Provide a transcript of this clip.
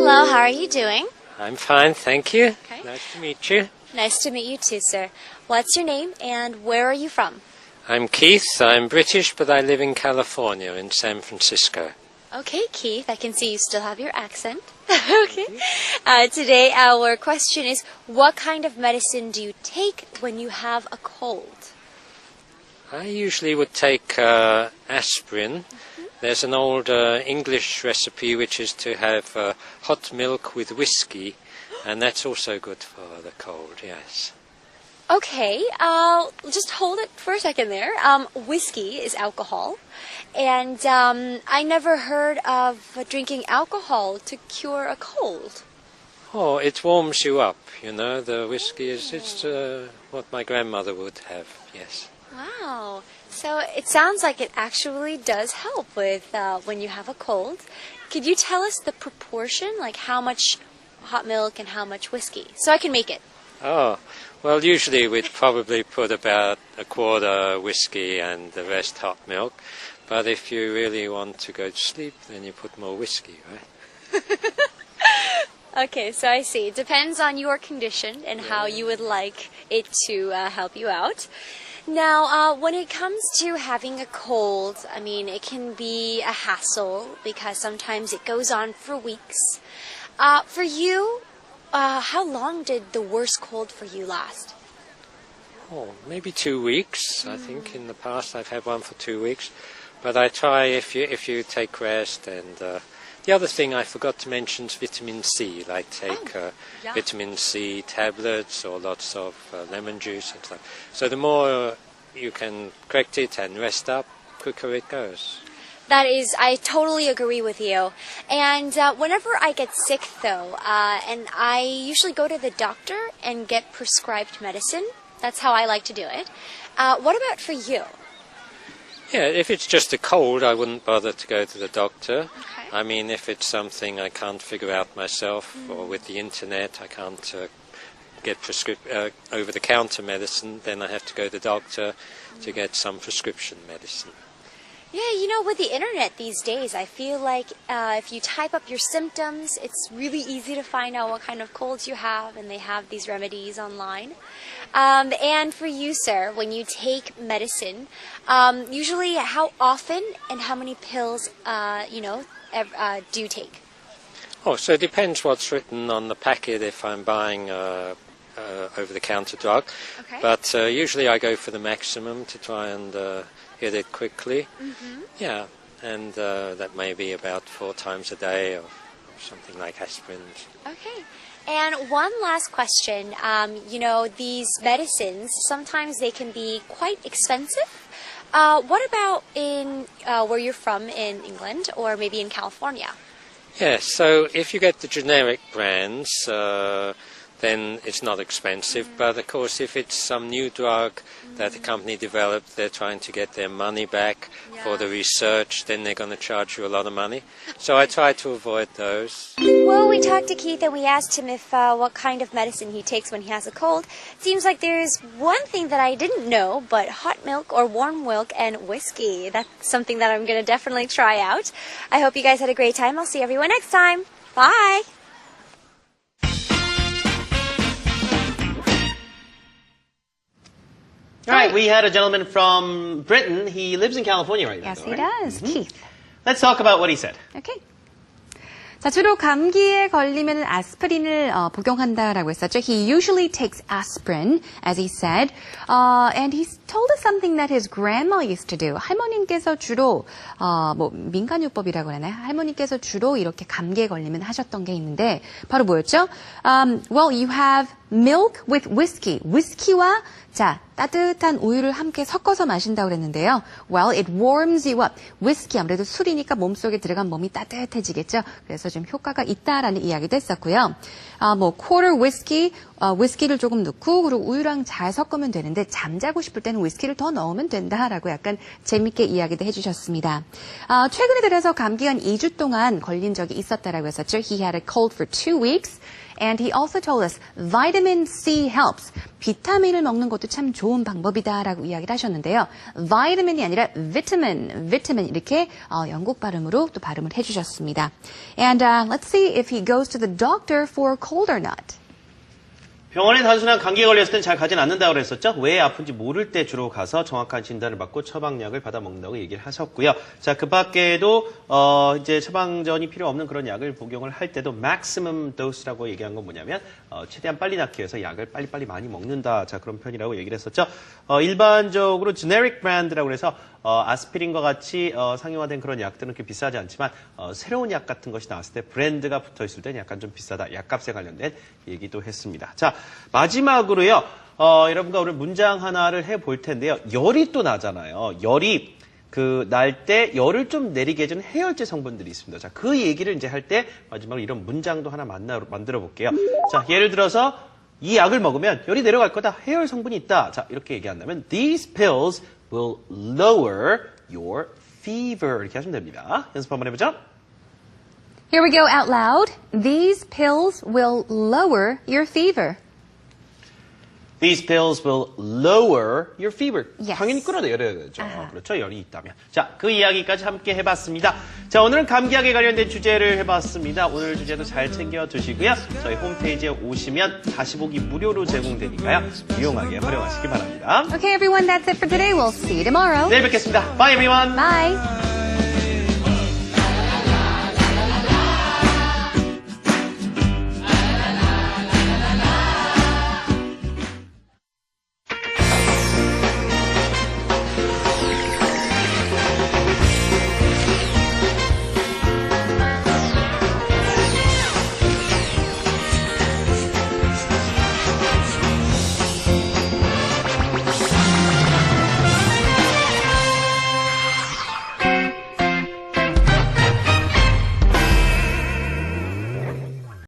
Hello, how are you doing? I'm fine, thank you. Okay. Nice to meet you. Nice to meet you too, sir. What's your name and where are you from? I'm Keith. I'm British, but I live in California, in San Francisco. Okay, Keith, I can see you still have your accent. Okay. Today our question is, what kind of medicine do you take when you have a cold? I usually would take aspirin. There's an old English recipe which is to have hot milk with whiskey, and that's also good for the cold, yes. Okay, just hold it for a second there. Whiskey is alcohol, and I never heard of drinking alcohol to cure a cold. Oh, it warms you up, you know. The whiskey is what my grandmother would have, yes. Wow. So it sounds like it actually does help with when you have a cold. Could you tell us the proportion, like how much hot milk and how much whiskey, so I can make it? Oh, well, usually we'd probably put about a quarter whiskey and the rest hot milk. But if you really want to go to sleep, then you put more whiskey, right? Okay, so I see. It depends on your condition and how you would like it to help you out. Now, when it comes to having a cold, I mean, it can be a hassle because sometimes it goes on for weeks. For you, how long did the worst cold for you last? Oh, maybe 2 weeks. I think in the past I've had one for 2 weeks. But I try if you take rest. And the other thing I forgot to mention is vitamin C. Like take vitamin C tablets or lots of lemon juice and stuff. So the more you can correct it and rest up, quicker it goes. That is, I totally agree with you. And whenever I get sick, though, and I usually go to the doctor and get prescribed medicine. That's how I like to do it. What about for you? Yeah, if it's just a cold, I wouldn't bother to go to the doctor. Okay. I mean, if it's something I can't figure out myself or with the internet, I can't get over-the-counter medicine, then I have to go to the doctor to get some prescription medicine. Yeah, you know, with the internet these days, I feel like if you type up your symptoms, it's really easy to find out what kind of colds you have, and they have these remedies online. And for you, sir, when you take medicine, usually how often and how many pills, do you take? Oh, so it depends what's written on the packet if I'm buying over-the-counter drug. Okay. But usually I go for the maximum to try and get it quickly. Mm-hmm. Yeah, and that may be about 4 times a day or something like aspirin. Okay. And one last question. These medicines, sometimes they can be quite expensive. What about in where you're from in England or maybe in California? Yes, so if you get the generic brands, then it's not expensive. But of course, if it's some new drug that the company developed, they're trying to get their money back for the research, then they're going to charge you a lot of money. So I try to avoid those. Well, we talked to Keith and we asked him if what kind of medicine he takes when he has a cold. Seems like there's one thing that I didn't know, but hot milk or warm milk and whiskey. That's something that I'm going to definitely try out. I hope you guys had a great time. I'll see everyone next time. Bye! All right, we had a gentleman from Britain. He lives in California right now. Yes, though, he right? does. Keith. Let's talk about what he said. Okay. 자, 주로 감기에 걸리면 아스피린을 복용한다라고 했었죠. He usually takes aspirin, as he said. And he told us something that his grandma used to do. 할머님께서 주로 민간요법이라고 하나요? 할머님께서 주로 이렇게 감기에 걸리면 하셨던 게 있는데 바로 뭐였죠? Well, you have milk with whiskey. whiskey와 자, 따뜻한 우유를 함께 섞어서 마신다고 그랬는데요. Well, it warms you up. whiskey 아무래도 술이니까 몸속에 들어간 몸이 따뜻해지겠죠. 그래서 좀 효과가 있다라는 이야기도 했었고요. quarter whiskey, whiskey를 조금 넣고 그리고 우유랑 잘 섞으면 되는데 잠자고 싶을 때는 whiskey를 더 넣으면 된다라고 약간 재밌게 이야기도 해주셨습니다. 최근에 들어서 감기가 한 2주 동안 걸린 적이 있었다라고 했었죠. He had a cold for 2 weeks. And he also told us vitamin C helps. 비타민을 먹는 것도 참 좋은 방법이다라고 이야기를 하셨는데요. vitamin이 아니라 vitamin 이렇게 영국 발음으로 또 발음을 해주셨습니다. And let's see if he goes to the doctor for cold or not. 병원에 단순한 감기에 걸렸을 땐 잘 가진 않는다고 그랬었죠? 왜 아픈지 모를 때 주로 가서 정확한 진단을 받고 처방약을 받아 먹는다고 얘기를 하셨고요. 자, 그 밖에도 이제 처방전이 필요 없는 그런 약을 복용을 할 때도 maximum dose라고 얘기한 건 뭐냐면 최대한 빨리 낫기 위해서 약을 빨리빨리 많이 먹는다. 자, 그런 편이라고 얘기를 했었죠. 일반적으로 generic brand라고 해서 아스피린과 같이 상용화된 그런 약들은 그렇게 비싸지 않지만 새로운 약 같은 것이 나왔을 때 브랜드가 붙어 있을 때는 약간 좀 비싸다. 약값에 관련된 얘기도 했습니다. 자, 마지막으로요. 여러분과 오늘 문장 하나를 해볼 텐데요. 열이 또 나잖아요. 열이 날 때 열을 좀 내리게 해주는 해열제 성분들이 있습니다. 자, 그 얘기를 이제 할 때 마지막으로 이런 문장도 하나 만들어 볼게요. 자, 예를 들어서 이 약을 먹으면 열이 내려갈 거다. 해열 성분이 있다. 자, 이렇게 얘기한다면 These pills will lower your fever. 이렇게 하시면 됩니다. 연습 한번 해보죠. Here we go out loud. These pills will lower your fever. These pills will lower your fever. Yes. 당연히 끌어내려야 되죠. 그렇죠. 열이 있다면. 자, 그 이야기까지 함께 해봤습니다. 자, 오늘은 감기약에 관련된 주제를 해봤습니다. 오늘 주제도 잘 챙겨 두시고요. 저희 홈페이지에 오시면 다시 보기 무료로 제공되니까요. 유용하게 활용하시기 바랍니다. Okay, everyone, that's it for today. We'll see you tomorrow. 내일 뵙겠습니다. Bye, everyone. Bye.